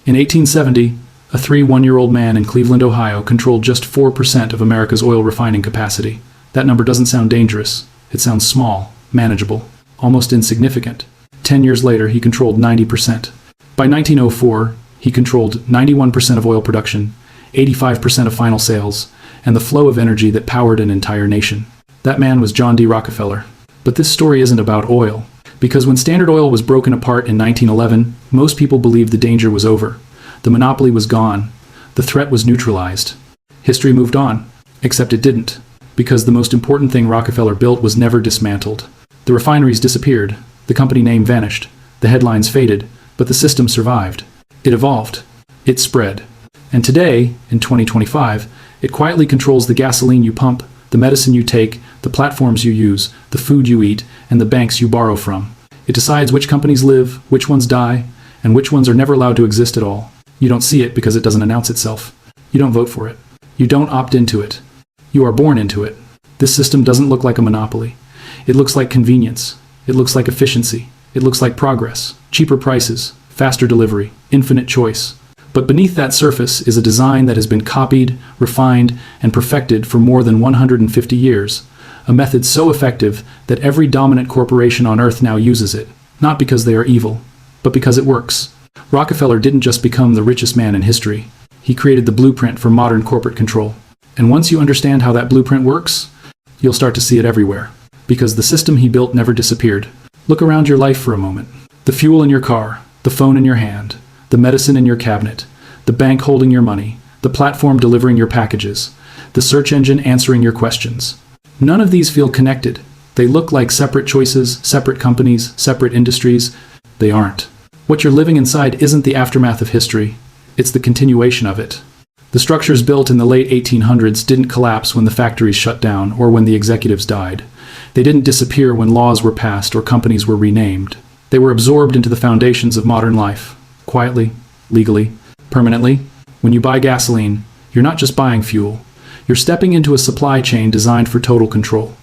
In 1870, a 1-year-old man in Cleveland, Ohio, controlled just 4% of America's oil refining capacity. That number doesn't sound dangerous. It sounds small, manageable, almost insignificant. 10 years later, he controlled 90%. By 1904, he controlled 91% of oil production, 85% of final sales, and the flow of energy that powered an entire nation. That man was John D. Rockefeller. But this story isn't about oil, because when Standard Oil was broken apart in 1911, most people believed the danger was over. The monopoly was gone. The threat was neutralized. History moved on, except it didn't, because the most important thing Rockefeller built was never dismantled. The refineries disappeared, the company name vanished, the headlines faded, but the system survived. It evolved. It spread. And today, in 2025, it quietly controls the gasoline you pump, the medicine you take, the platforms you use, the food you eat, and the banks you borrow from. It decides which companies live, which ones die, and which ones are never allowed to exist at all. You don't see it because it doesn't announce itself. You don't vote for it. You don't opt into it. You are born into it. This system doesn't look like a monopoly. It looks like convenience. It looks like efficiency. It looks like progress, cheaper prices, faster delivery, infinite choice. But beneath that surface is a design that has been copied, refined, and perfected for more than 150 years. A method so effective that every dominant corporation on Earth now uses it, not because they are evil, but because it works. Rockefeller didn't just become the richest man in history. He created the blueprint for modern corporate control. And once you understand how that blueprint works, you'll start to see it everywhere. Because the system he built never disappeared. Look around your life for a moment. The fuel in your car, the phone in your hand, the medicine in your cabinet, the bank holding your money, the platform delivering your packages, the search engine answering your questions. None of these feel connected. They look like separate choices, separate companies, separate industries. They aren't. What you're living inside isn't the aftermath of history. It's the continuation of it. The structures built in the late 1800s didn't collapse when the factories shut down or when the executives died. They didn't disappear when laws were passed or companies were renamed. They were absorbed into the foundations of modern life, quietly, legally, permanently. When you buy gasoline, you're not just buying fuel. You're stepping into a supply chain designed for total control.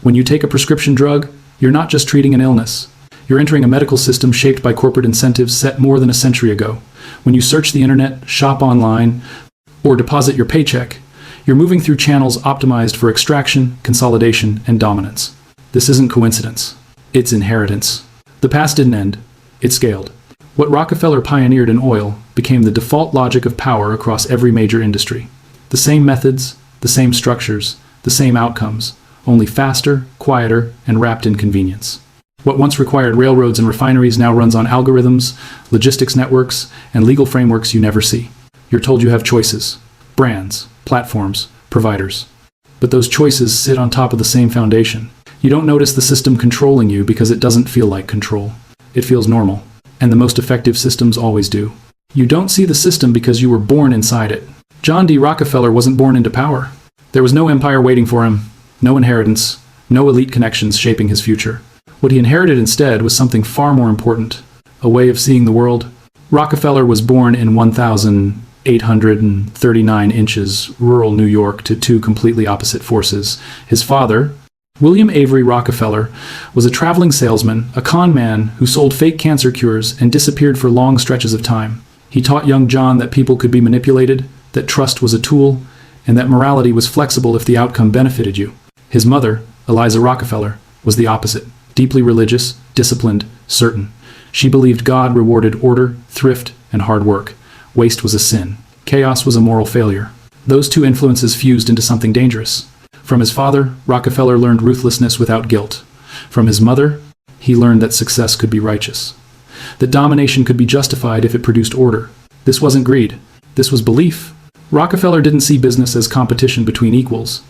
When you take a prescription drug, you're not just treating an illness. You're entering a medical system shaped by corporate incentives set more than a century ago. When you search the internet, shop online, or deposit your paycheck, you're moving through channels optimized for extraction, consolidation, and dominance. This isn't coincidence. It's inheritance. The past didn't end. It scaled. What Rockefeller pioneered in oil became the default logic of power across every major industry. The same methods, the same structures, the same outcomes, only faster, quieter, and wrapped in convenience. What once required railroads and refineries now runs on algorithms, logistics networks, and legal frameworks you never see. You're told you have choices, brands, platforms, providers. But those choices sit on top of the same foundation. You don't notice the system controlling you because it doesn't feel like control. It feels normal. And the most effective systems always do. You don't see the system because you were born inside it. John D. Rockefeller wasn't born into power. There was no empire waiting for him, no inheritance, no elite connections shaping his future. What he inherited instead was something far more important, a way of seeing the world. Rockefeller was born in 1,839 inches, rural New York, to two completely opposite forces. His father, William Avery Rockefeller, was a traveling salesman, a con man who sold fake cancer cures and disappeared for long stretches of time. He taught young John that people could be manipulated, that trust was a tool, and that morality was flexible if the outcome benefited you. His mother, Eliza Rockefeller, was the opposite. Deeply religious, disciplined, certain. She believed God rewarded order, thrift, and hard work. Waste was a sin. Chaos was a moral failure. Those two influences fused into something dangerous. From his father, Rockefeller learned ruthlessness without guilt. From his mother, he learned that success could be righteous. That domination could be justified if it produced order. This wasn't greed. This was belief. Rockefeller didn't see business as competition between equals.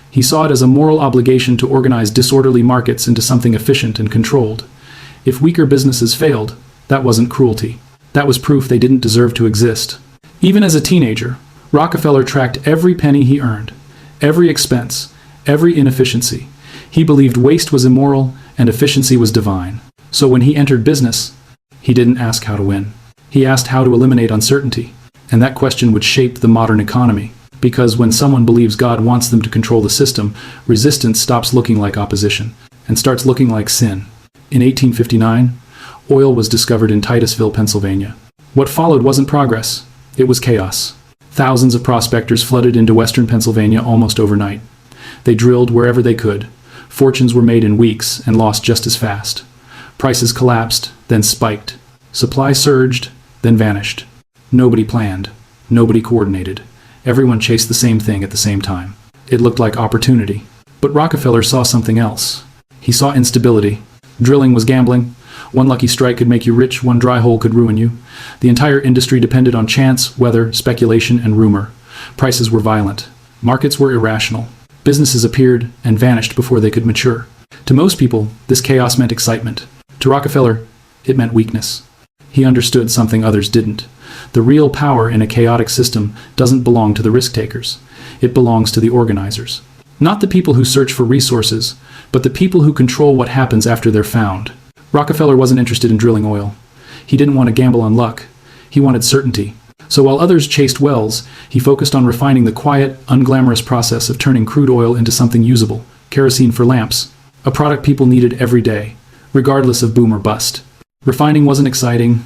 He saw it as a moral obligation to organize disorderly markets into something efficient and controlled. If weaker businesses failed, that wasn't cruelty. That was proof they didn't deserve to exist. Even as a teenager, Rockefeller tracked every penny he earned, every expense, every inefficiency. He believed waste was immoral and efficiency was divine. So when he entered business, he didn't ask how to win. He asked how to eliminate uncertainty. And that question would shape the modern economy. Because when someone believes God wants them to control the system, resistance stops looking like opposition and starts looking like sin. In 1859, oil was discovered in Titusville, Pennsylvania. What followed wasn't progress. It was chaos. Thousands of prospectors flooded into western Pennsylvania almost overnight. They drilled wherever they could. Fortunes were made in weeks and lost just as fast. Prices collapsed, then spiked. Supply surged, then vanished. Nobody planned. Nobody coordinated. Everyone chased the same thing at the same time. It looked like opportunity. But Rockefeller saw something else. He saw instability. Drilling was gambling. One lucky strike could make you rich, one dry hole could ruin you. The entire industry depended on chance, weather, speculation, and rumor. Prices were violent. Markets were irrational. Businesses appeared and vanished before they could mature. To most people, this chaos meant excitement. To Rockefeller, it meant weakness. He understood something others didn't. The real power in a chaotic system doesn't belong to the risk takers. It belongs to the organizers. Not the people who search for resources, but the people who control what happens after they're found. Rockefeller wasn't interested in drilling oil. He didn't want to gamble on luck. He wanted certainty. So while others chased wells, he focused on refining the quiet, unglamorous process of turning crude oil into something usable, kerosene for lamps, a product people needed every day, regardless of boom or bust. Refining wasn't exciting,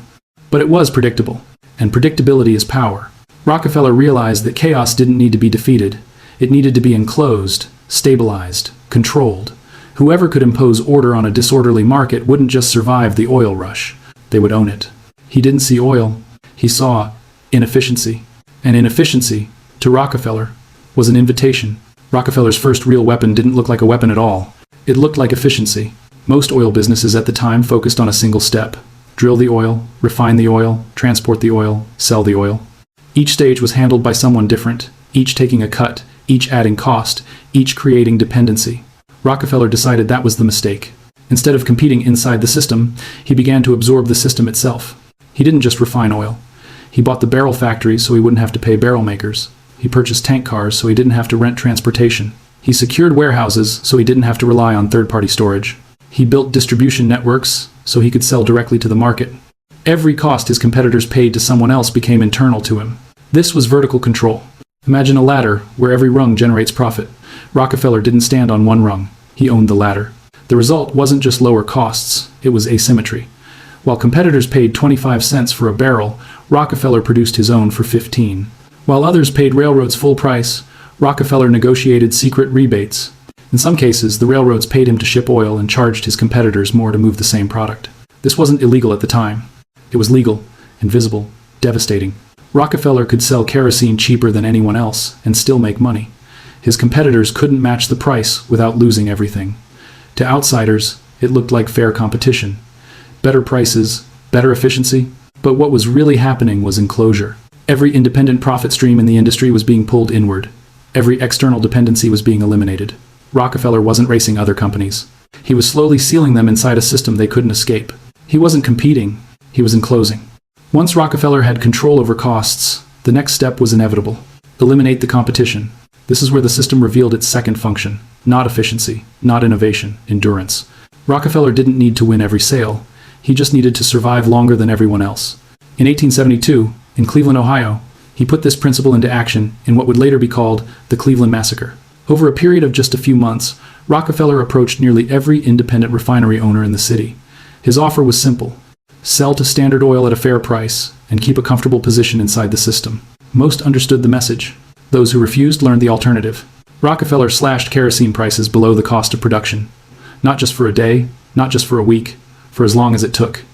but it was predictable. And predictability is power. Rockefeller realized that chaos didn't need to be defeated. It needed to be enclosed, stabilized, controlled. Whoever could impose order on a disorderly market wouldn't just survive the oil rush. They would own it. He didn't see oil. He saw inefficiency. And inefficiency, to Rockefeller, was an invitation. Rockefeller's first real weapon didn't look like a weapon at all. It looked like efficiency. Most oil businesses at the time focused on a single step. Drill the oil, refine the oil, transport the oil, sell the oil. Each stage was handled by someone different, each taking a cut, each adding cost, each creating dependency. Rockefeller decided that was the mistake. Instead of competing inside the system, he began to absorb the system itself. He didn't just refine oil. He bought the barrel factories so he wouldn't have to pay barrel makers. He purchased tank cars so he didn't have to rent transportation. He secured warehouses so he didn't have to rely on third-party storage. He built distribution networks so he could sell directly to the market. Every cost his competitors paid to someone else became internal to him. This was vertical control. Imagine a ladder where every rung generates profit. Rockefeller didn't stand on one rung. He owned the ladder. The result wasn't just lower costs, it was asymmetry. While competitors paid 25 cents for a barrel, Rockefeller produced his own for 15. While others paid railroads full price, Rockefeller negotiated secret rebates. In some cases, the railroads paid him to ship oil and charged his competitors more to move the same product. This wasn't illegal at the time. It was legal, invisible, devastating. Rockefeller could sell kerosene cheaper than anyone else and still make money. His competitors couldn't match the price without losing everything. To outsiders, it looked like fair competition. Better prices, better efficiency. But what was really happening was enclosure. Every independent profit stream in the industry was being pulled inward. Every external dependency was being eliminated. Rockefeller wasn't racing other companies. He was slowly sealing them inside a system they couldn't escape. He wasn't competing, he was enclosing. Once Rockefeller had control over costs, the next step was inevitable. Eliminate the competition. This is where the system revealed its second function. Not efficiency, not innovation, endurance. Rockefeller didn't need to win every sale. He just needed to survive longer than everyone else. In 1872, in Cleveland, Ohio, he put this principle into action in what would later be called the Cleveland Massacre. Over a period of just a few months, Rockefeller approached nearly every independent refinery owner in the city. His offer was simple. Sell to Standard Oil at a fair price and keep a comfortable position inside the system. Most understood the message. Those who refused learned the alternative. Rockefeller slashed kerosene prices below the cost of production. Not just for a day, not just for a week, for as long as it took.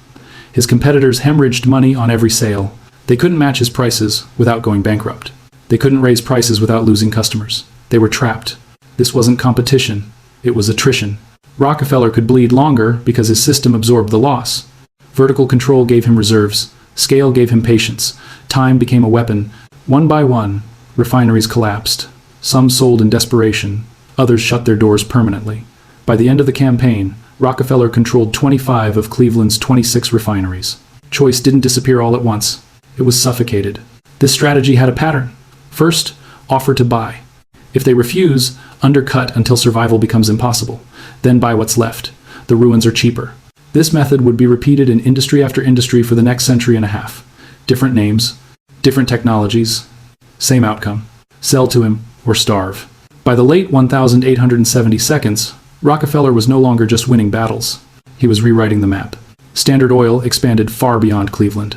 His competitors hemorrhaged money on every sale. They couldn't match his prices without going bankrupt. They couldn't raise prices without losing customers. They were trapped. This wasn't competition. It was attrition. Rockefeller could bleed longer because his system absorbed the loss. Vertical control gave him reserves. Scale gave him patience. Time became a weapon. One by one, refineries collapsed. Some sold in desperation. Others shut their doors permanently. By the end of the campaign, Rockefeller controlled 25 of Cleveland's 26 refineries. Choice didn't disappear all at once. It was suffocated. This strategy had a pattern. First, offer to buy. If they refuse, undercut until survival becomes impossible. Then buy what's left. The ruins are cheaper. This method would be repeated in industry after industry for the next century and a half. Different names, different technologies, same outcome. Sell to him or starve. By the late 1872, Rockefeller was no longer just winning battles. He was rewriting the map. Standard Oil expanded far beyond Cleveland.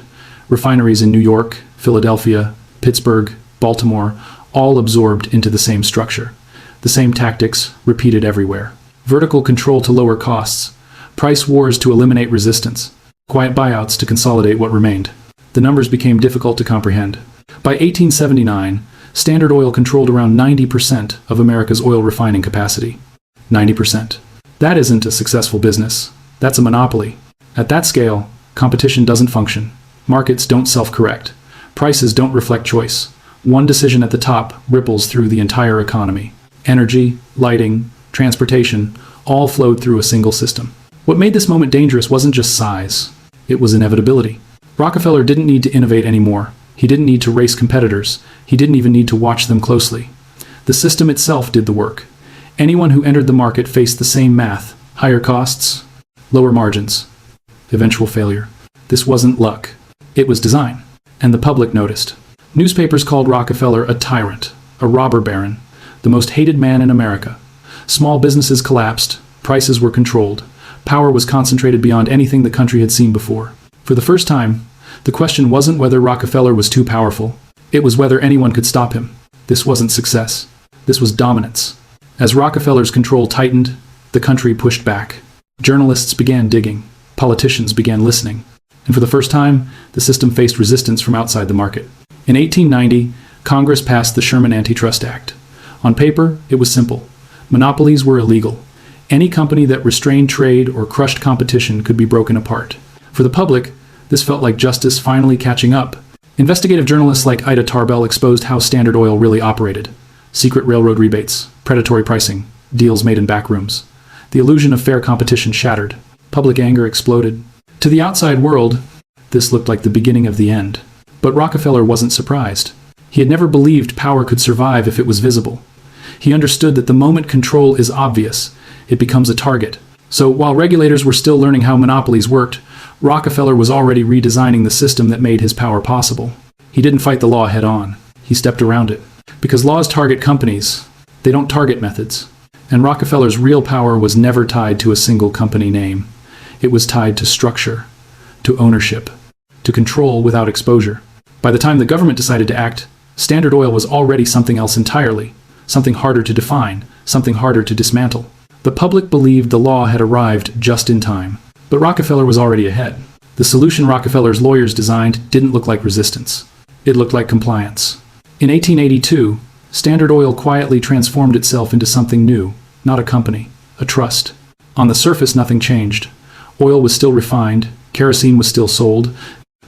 Refineries in New York, Philadelphia, Pittsburgh, Baltimore, all absorbed into the same structure. The same tactics repeated everywhere. Vertical control to lower costs, price wars to eliminate resistance, quiet buyouts to consolidate what remained. The numbers became difficult to comprehend. By 1879, Standard Oil controlled around 90% of America's oil refining capacity. 90%. That isn't a successful business. That's a monopoly. At that scale, competition doesn't function. Markets don't self-correct. Prices don't reflect choice. One decision at the top ripples through the entire economy. Energy, lighting, transportation, all flowed through a single system. What made this moment dangerous wasn't just size. It was inevitability. Rockefeller didn't need to innovate anymore. He didn't need to race competitors. He didn't even need to watch them closely. The system itself did the work. Anyone who entered the market faced the same math: higher costs, lower margins, eventual failure. This wasn't luck. It was design. And the public noticed. Newspapers called Rockefeller a tyrant, a robber baron, the most hated man in America. Small businesses collapsed, prices were controlled, power was concentrated beyond anything the country had seen before. For the first time, the question wasn't whether Rockefeller was too powerful. It was whether anyone could stop him. This wasn't success. This was dominance. As Rockefeller's control tightened, the country pushed back. Journalists began digging. Politicians began listening. And for the first time, the system faced resistance from outside the market. In 1890, Congress passed the Sherman Antitrust Act. On paper, it was simple. Monopolies were illegal. Any company that restrained trade or crushed competition could be broken apart. For the public, this felt like justice finally catching up. Investigative journalists like Ida Tarbell exposed how Standard Oil really operated. Secret railroad rebates, predatory pricing, deals made in back rooms. The illusion of fair competition shattered. Public anger exploded. To the outside world, this looked like the beginning of the end. But Rockefeller wasn't surprised. He had never believed power could survive if it was visible. He understood that the moment control is obvious, it becomes a target. So while regulators were still learning how monopolies worked, Rockefeller was already redesigning the system that made his power possible. He didn't fight the law head on. He stepped around it. Because laws target companies, they don't target methods. And Rockefeller's real power was never tied to a single company name. It was tied to structure, to ownership, to control without exposure. By the time the government decided to act, Standard Oil was already something else entirely, something harder to define, something harder to dismantle. The public believed the law had arrived just in time. But Rockefeller was already ahead. The solution Rockefeller's lawyers designed didn't look like resistance. It looked like compliance. In 1882, Standard Oil quietly transformed itself into something new, not a company, a trust. On the surface, nothing changed. Oil was still refined, kerosene was still sold,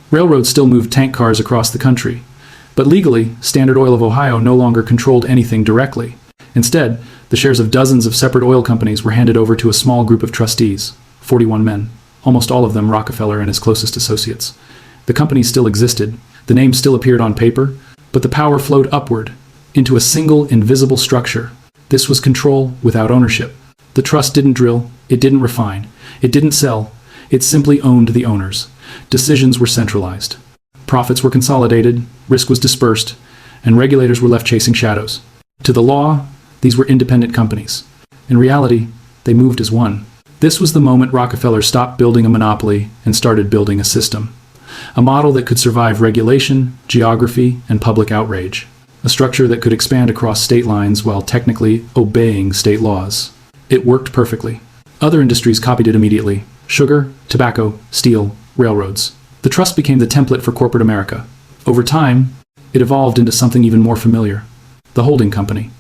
railroads still moved tank cars across the country. But legally, Standard Oil of Ohio no longer controlled anything directly. Instead, the shares of dozens of separate oil companies were handed over to a small group of trustees, 41 men, almost all of them Rockefeller and his closest associates. The company still existed, the name still appeared on paper, but the power flowed upward, into a single invisible structure. This was control without ownership. The trust didn't drill, it didn't refine, it didn't sell, it simply owned the owners. Decisions were centralized. Profits were consolidated, risk was dispersed, and regulators were left chasing shadows. To the law, these were independent companies. In reality, they moved as one. This was the moment Rockefeller stopped building a monopoly and started building a system. A model that could survive regulation, geography, and public outrage. A structure that could expand across state lines while technically obeying state laws. It worked perfectly. Other industries copied it immediately. Sugar, tobacco, steel, railroads. The trust became the template for corporate America. Over time, it evolved into something even more familiar. The holding company.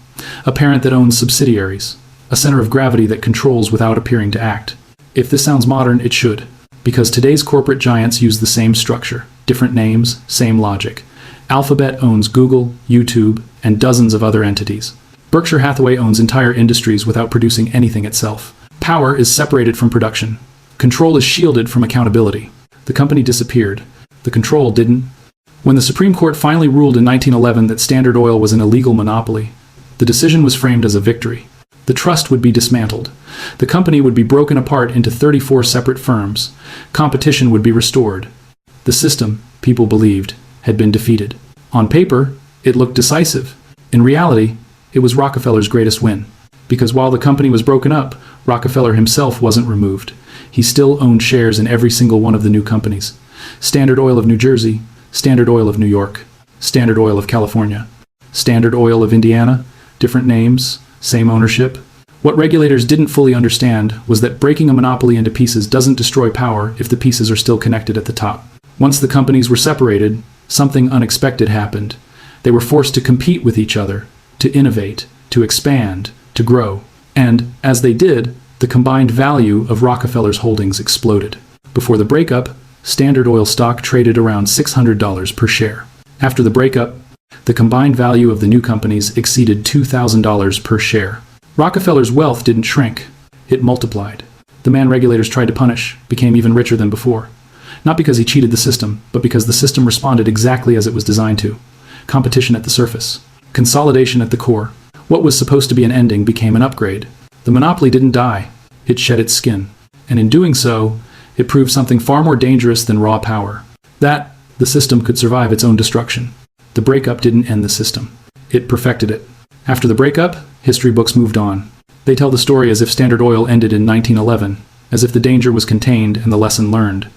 A parent that owns subsidiaries. A center of gravity that controls without appearing to act. If this sounds modern, it should. Because today's corporate giants use the same structure. Different names, same logic. Alphabet owns Google, YouTube, and dozens of other entities. Berkshire Hathaway owns entire industries without producing anything itself. Power is separated from production. Control is shielded from accountability. The company disappeared. The control didn't. When the Supreme Court finally ruled in 1911 that Standard Oil was an illegal monopoly, the decision was framed as a victory. The trust would be dismantled. The company would be broken apart into 34 separate firms. Competition would be restored. The system, people believed, had been defeated. On paper, it looked decisive. In reality, it was Rockefeller's greatest win. Because while the company was broken up, Rockefeller himself wasn't removed. He still owned shares in every single one of the new companies. Standard Oil of New Jersey, Standard Oil of New York, Standard Oil of California, Standard Oil of Indiana, different names, same ownership. What regulators didn't fully understand was that breaking a monopoly into pieces doesn't destroy power if the pieces are still connected at the top. Once the companies were separated, something unexpected happened. They were forced to compete with each other, to innovate, to expand, to grow. And, as they did, the combined value of Rockefeller's holdings exploded. Before the breakup, Standard Oil stock traded around $600 per share. After the breakup, the combined value of the new companies exceeded $2,000 per share. Rockefeller's wealth didn't shrink, it multiplied. The man regulators tried to punish became even richer than before. Not because he cheated the system, but because the system responded exactly as it was designed to. Competition at the surface. Consolidation at the core. What was supposed to be an ending became an upgrade. The monopoly didn't die, it shed its skin. And in doing so, it proved something far more dangerous than raw power. That the system could survive its own destruction. The breakup didn't end the system. It perfected it. After the breakup, history books moved on. They tell the story as if Standard Oil ended in 1911, as if the danger was contained and the lesson learned.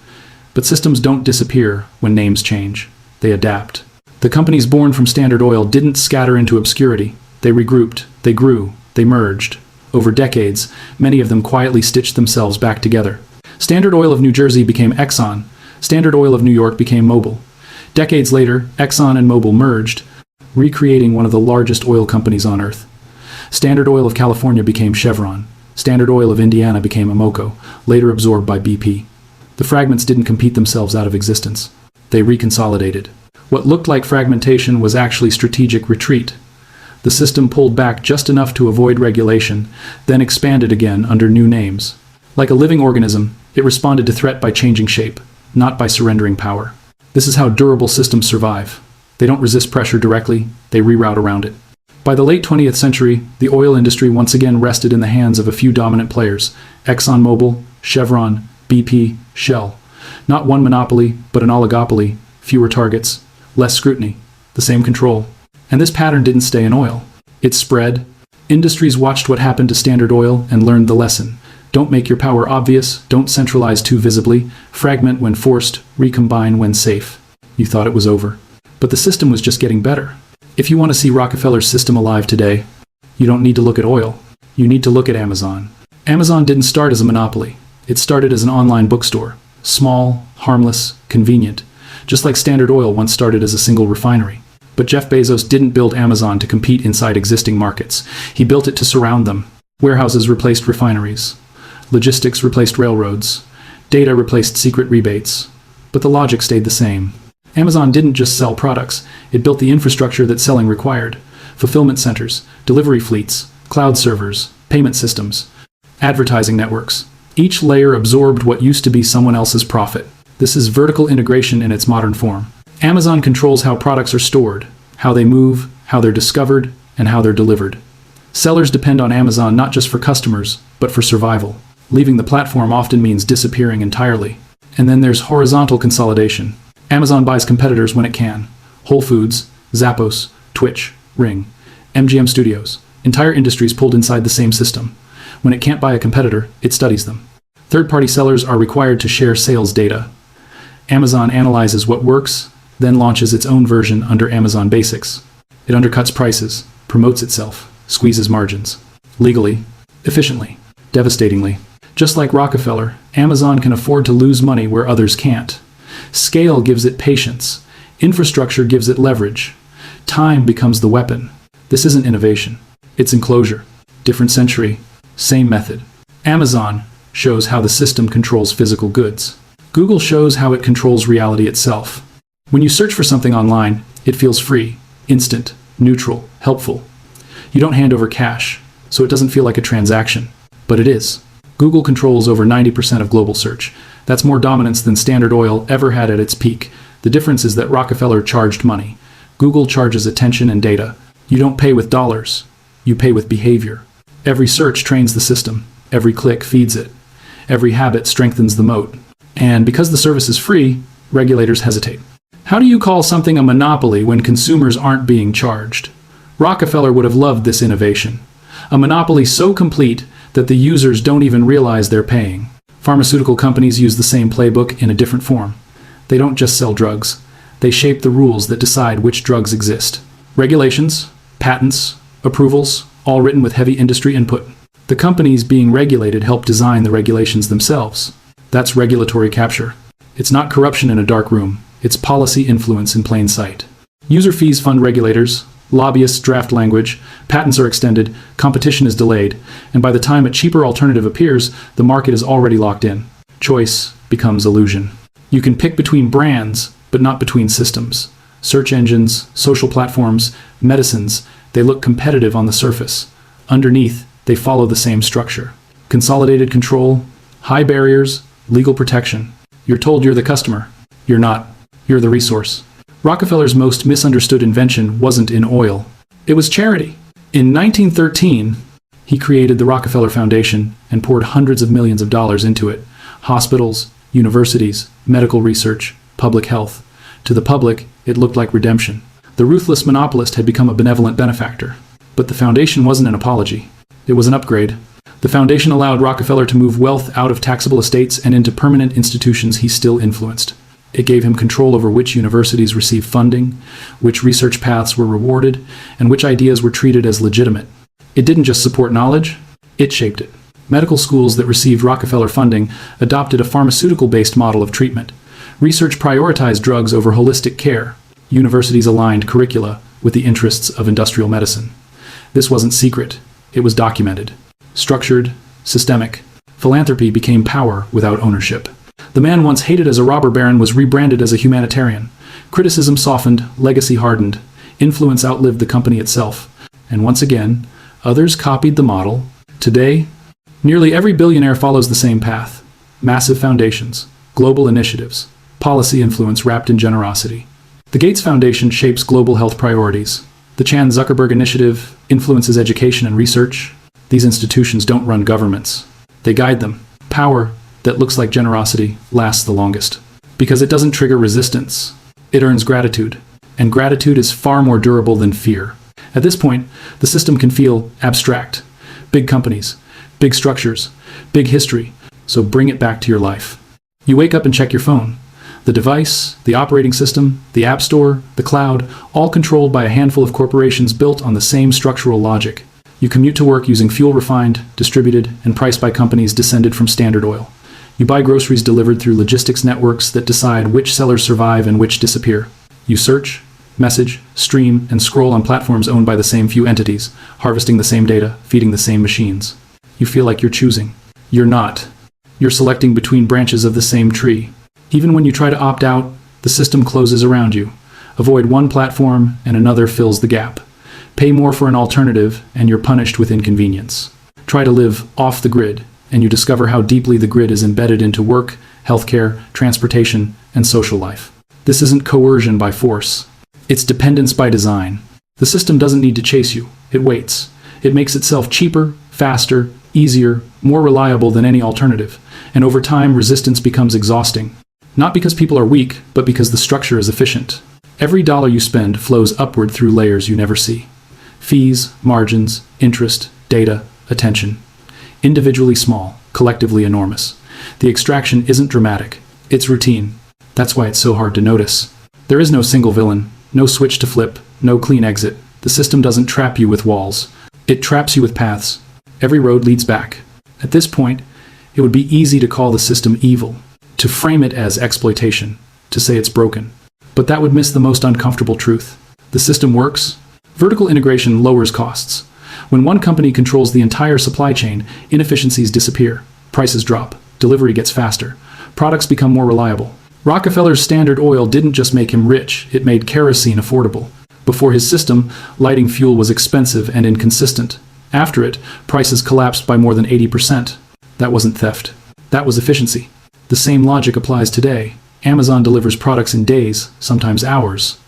But systems don't disappear when names change. They adapt. The companies born from Standard Oil didn't scatter into obscurity. They regrouped, they grew, they merged. Over decades, many of them quietly stitched themselves back together. Standard Oil of New Jersey became Exxon. Standard Oil of New York became Mobil. Decades later, Exxon and Mobil merged, recreating one of the largest oil companies on Earth. Standard Oil of California became Chevron. Standard Oil of Indiana became Amoco, later absorbed by BP. The fragments didn't compete themselves out of existence. They reconsolidated. What looked like fragmentation was actually strategic retreat. The system pulled back just enough to avoid regulation, then expanded again under new names. Like a living organism, it responded to threat by changing shape, not by surrendering power. This is how durable systems survive. They don't resist pressure directly, they reroute around it. By the late 20th century, the oil industry once again rested in the hands of a few dominant players: ExxonMobil, Chevron, BP, Shell. Not one monopoly, but an oligopoly, fewer targets, less scrutiny, the same control. And this pattern didn't stay in oil. It spread. Industries watched what happened to Standard Oil and learned the lesson. Don't make your power obvious, don't centralize too visibly, fragment when forced, recombine when safe. You thought it was over. But the system was just getting better. If you want to see Rockefeller's system alive today, you don't need to look at oil. You need to look at Amazon. Amazon didn't start as a monopoly. It started as an online bookstore. Small, harmless, convenient. Just like Standard Oil once started as a single refinery. But Jeff Bezos didn't build Amazon to compete inside existing markets. He built it to surround them. Warehouses replaced refineries. Logistics replaced railroads. Data replaced secret rebates. But the logic stayed the same. Amazon didn't just sell products. It built the infrastructure that selling required. Fulfillment centers, delivery fleets, cloud servers, payment systems, advertising networks. Each layer absorbed what used to be someone else's profit. This is vertical integration in its modern form. Amazon controls how products are stored, how they move, how they're discovered, and how they're delivered. Sellers depend on Amazon not just for customers, but for survival. Leaving the platform often means disappearing entirely. And then there's horizontal consolidation. Amazon buys competitors when it can. Whole Foods, Zappos, Twitch, Ring, MGM Studios. Entire industries pulled inside the same system. When it can't buy a competitor, it studies them. Third-party sellers are required to share sales data. Amazon analyzes what works, then launches its own version under Amazon Basics. It undercuts prices, promotes itself, squeezes margins. Legally, efficiently, devastatingly. Just like Rockefeller, Amazon can afford to lose money where others can't. Scale gives it patience. Infrastructure gives it leverage. Time becomes the weapon. This isn't innovation. It's enclosure. Different century, same method. Amazon shows how the system controls physical goods. Google shows how it controls reality itself. When you search for something online, it feels free, instant, neutral, helpful. You don't hand over cash, so it doesn't feel like a transaction. But it is. Google controls over 90% of global search. That's more dominance than Standard Oil ever had at its peak. The difference is that Rockefeller charged money. Google charges attention and data. You don't pay with dollars. You pay with behavior. Every search trains the system. Every click feeds it. Every habit strengthens the moat. And because the service is free, regulators hesitate. How do you call something a monopoly when consumers aren't being charged? Rockefeller would have loved this innovation. A monopoly so complete that the users don't even realize they're paying. Pharmaceutical companies use the same playbook in a different form. They don't just sell drugs. They shape the rules that decide which drugs exist. Regulations, patents, approvals, all written with heavy industry input. The companies being regulated help design the regulations themselves. That's regulatory capture. It's not corruption in a dark room. It's policy influence in plain sight. User fees fund regulators, lobbyists draft language, patents are extended, competition is delayed, and by the time a cheaper alternative appears, the market is already locked in. Choice becomes illusion. You can pick between brands, but not between systems. Search engines, social platforms, medicines, they look competitive on the surface. Underneath, they follow the same structure. Consolidated control, high barriers, legal protection. You're told you're the customer. You're not. You're the resource. Rockefeller's most misunderstood invention wasn't in oil. It was charity. In 1913, he created the Rockefeller Foundation and poured hundreds of millions of dollars into it. Hospitals, universities, medical research, public health. To the public, it looked like redemption. The ruthless monopolist had become a benevolent benefactor. But the foundation wasn't an apology. It was an upgrade. The foundation allowed Rockefeller to move wealth out of taxable estates and into permanent institutions he still influenced. It gave him control over which universities received funding, which research paths were rewarded, and which ideas were treated as legitimate. It didn't just support knowledge, it shaped it. Medical schools that received Rockefeller funding adopted a pharmaceutical-based model of treatment. Research prioritized drugs over holistic care. Universities aligned curricula with the interests of industrial medicine. This wasn't secret, it was documented. Structured, systemic. Philanthropy became power without ownership. The man once hated as a robber baron was rebranded as a humanitarian. Criticism softened, legacy hardened. Influence outlived the company itself. And once again, others copied the model. Today, nearly every billionaire follows the same path. Massive foundations, global initiatives, policy influence wrapped in generosity. The Gates Foundation shapes global health priorities. The Chan Zuckerberg Initiative influences education and research. These institutions don't run governments. They guide them. Power that looks like generosity lasts the longest. Because it doesn't trigger resistance. It earns gratitude. And gratitude is far more durable than fear. At this point, the system can feel abstract. Big companies, big structures, big history. So bring it back to your life. You wake up and check your phone. The device, the operating system, the app store, the cloud, all controlled by a handful of corporations built on the same structural logic. You commute to work using fuel refined, distributed, and priced by companies descended from Standard Oil. You buy groceries delivered through logistics networks that decide which sellers survive and which disappear. You search, message, stream, and scroll on platforms owned by the same few entities, harvesting the same data, feeding the same machines. You feel like you're choosing. You're not. You're selecting between branches of the same tree. Even when you try to opt out, the system closes around you. Avoid one platform and another fills the gap. Pay more for an alternative and you're punished with inconvenience. Try to live off the grid and you discover how deeply the grid is embedded into work, healthcare, transportation, and social life. This isn't coercion by force. It's dependence by design. The system doesn't need to chase you. It waits. It makes itself cheaper, faster, easier, more reliable than any alternative. And over time, resistance becomes exhausting. Not because people are weak, but because the structure is efficient. Every dollar you spend flows upward through layers you never see. Fees, margins, interest, data, attention. Individually small, collectively enormous. The extraction isn't dramatic. It's routine. That's why it's so hard to notice. There is no single villain, no switch to flip, no clean exit. The system doesn't trap you with walls. It traps you with paths. Every road leads back. At this point, it would be easy to call the system evil, to frame it as exploitation, to say it's broken. But that would miss the most uncomfortable truth. The system works. Vertical integration lowers costs. When one company controls the entire supply chain, inefficiencies disappear. Prices drop. Delivery gets faster. Products become more reliable. Rockefeller's Standard Oil didn't just make him rich, it made kerosene affordable. Before his system, lighting fuel was expensive and inconsistent. After it, prices collapsed by more than 80%. That wasn't theft. That was efficiency. The same logic applies today. Amazon delivers products in days, sometimes hours.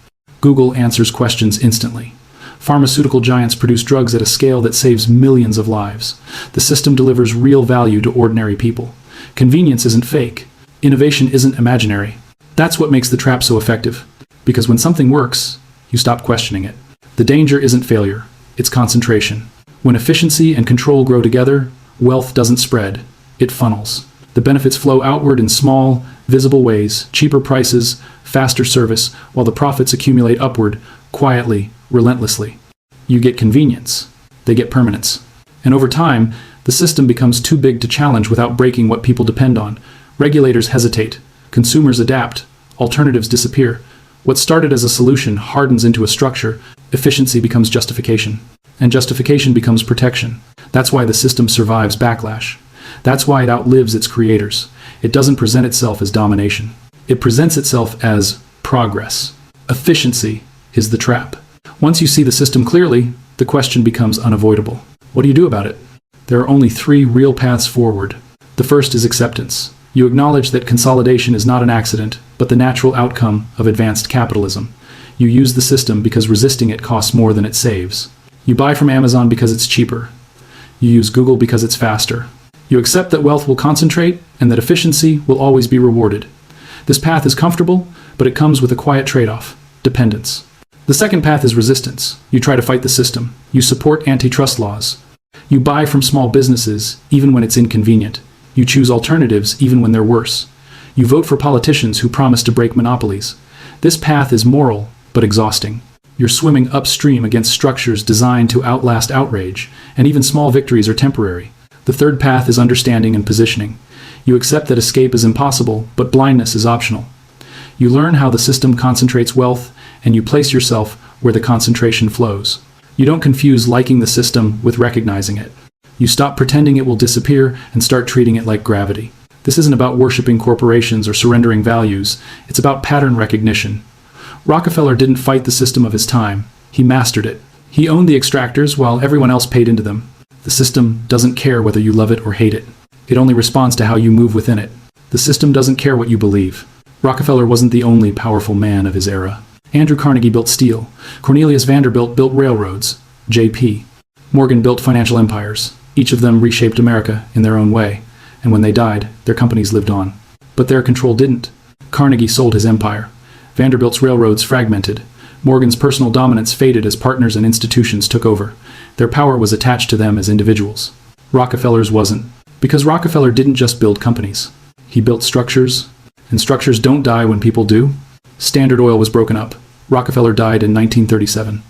Google answers questions instantly. Pharmaceutical giants produce drugs at a scale that saves millions of lives. The system delivers real value to ordinary people. Convenience isn't fake. Innovation isn't imaginary. That's what makes the trap so effective. Because when something works, you stop questioning it. The danger isn't failure, it's concentration. When efficiency and control grow together, wealth doesn't spread, it funnels. The benefits flow outward in small, visible ways, cheaper prices, faster service, while the profits accumulate upward, quietly, relentlessly. You get convenience. They get permanence. And over time, the system becomes too big to challenge without breaking what people depend on. Regulators hesitate. Consumers adapt. Alternatives disappear. What started as a solution hardens into a structure. Efficiency becomes justification. And justification becomes protection. That's why the system survives backlash. That's why it outlives its creators. It doesn't present itself as domination. It presents itself as progress. Efficiency is the trap. Once you see the system clearly, the question becomes unavoidable. What do you do about it? There are only three real paths forward. The first is acceptance. You acknowledge that consolidation is not an accident, but the natural outcome of advanced capitalism. You use the system because resisting it costs more than it saves. You buy from Amazon because it's cheaper. You use Google because it's faster. You accept that wealth will concentrate and that efficiency will always be rewarded. This path is comfortable, but it comes with a quiet trade-off: dependence. The second path is resistance. You try to fight the system. You support antitrust laws. You buy from small businesses, even when it's inconvenient. You choose alternatives, even when they're worse. You vote for politicians who promise to break monopolies. This path is moral, but exhausting. You're swimming upstream against structures designed to outlast outrage, and even small victories are temporary. The third path is understanding and positioning. You accept that escape is impossible, but blindness is optional. You learn how the system concentrates wealth, and you place yourself where the concentration flows. You don't confuse liking the system with recognizing it. You stop pretending it will disappear and start treating it like gravity. This isn't about worshiping corporations or surrendering values. It's about pattern recognition. Rockefeller didn't fight the system of his time. He mastered it. He owned the extractors while everyone else paid into them. The system doesn't care whether you love it or hate it. It only responds to how you move within it. The system doesn't care what you believe. Rockefeller wasn't the only powerful man of his era. Andrew Carnegie built steel. Cornelius Vanderbilt built railroads. J.P. Morgan built financial empires. Each of them reshaped America in their own way. And when they died, their companies lived on. But their control didn't. Carnegie sold his empire. Vanderbilt's railroads fragmented. Morgan's personal dominance faded as partners and institutions took over. Their power was attached to them as individuals. Rockefeller's wasn't. Because Rockefeller didn't just build companies. He built structures. And structures don't die when people do. Standard Oil was broken up. Rockefeller died in 1937.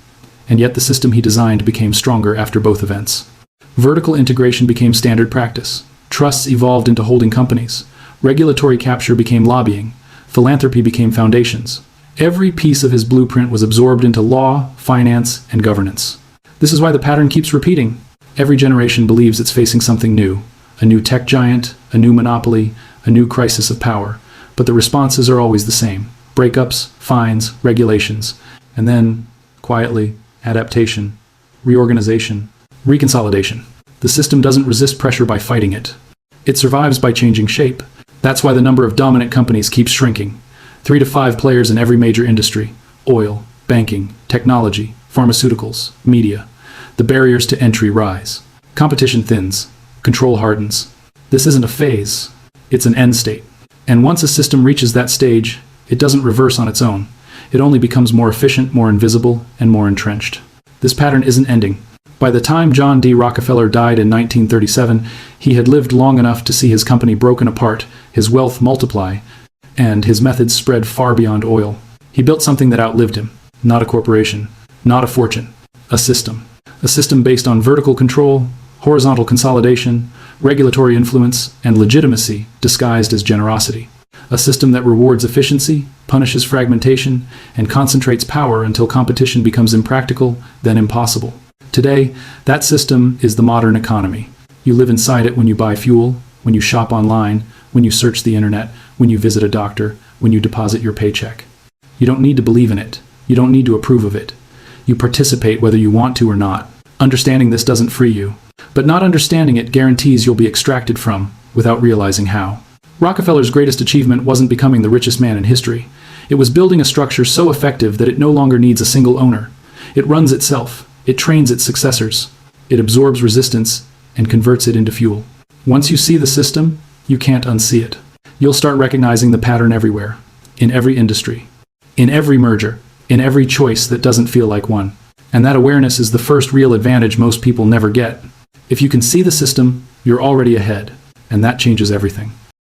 And yet the system he designed became stronger after both events. Vertical integration became standard practice. Trusts evolved into holding companies. Regulatory capture became lobbying. Philanthropy became foundations. Every piece of his blueprint was absorbed into law, finance, and governance. This is why the pattern keeps repeating. Every generation believes it's facing something new. A new tech giant, a new monopoly, a new crisis of power. But the responses are always the same. Breakups, fines, regulations. And then, quietly, adaptation, reorganization, reconsolidation. The system doesn't resist pressure by fighting it. It survives by changing shape. That's why the number of dominant companies keeps shrinking. 3 to 5 players in every major industry: oil, banking, technology, pharmaceuticals, media. The barriers to entry rise. Competition thins. Control hardens. This isn't a phase. It's an end state. And once a system reaches that stage, it doesn't reverse on its own. It only becomes more efficient, more invisible, and more entrenched. This pattern isn't ending. By the time John D. Rockefeller died in 1937, he had lived long enough to see his company broken apart, his wealth multiply, and his methods spread far beyond oil. He built something that outlived him. Not a corporation, not a fortune, a system. A system based on vertical control, horizontal consolidation, regulatory influence, and legitimacy disguised as generosity. A system that rewards efficiency, punishes fragmentation, and concentrates power until competition becomes impractical, then impossible. Today, that system is the modern economy. You live inside it when you buy fuel, when you shop online, when you search the internet, when you visit a doctor, when you deposit your paycheck. You don't need to believe in it. You don't need to approve of it. You participate whether you want to or not. Understanding this doesn't free you. But not understanding it guarantees you'll be extracted from, without realizing how. Rockefeller's greatest achievement wasn't becoming the richest man in history. It was building a structure so effective that it no longer needs a single owner. It runs itself. It trains its successors. It absorbs resistance and converts it into fuel. Once you see the system, you can't unsee it. You'll start recognizing the pattern everywhere, in every industry, in every merger, in every choice that doesn't feel like one. And that awareness is the first real advantage most people never get. If you can see the system, you're already ahead, and that changes everything.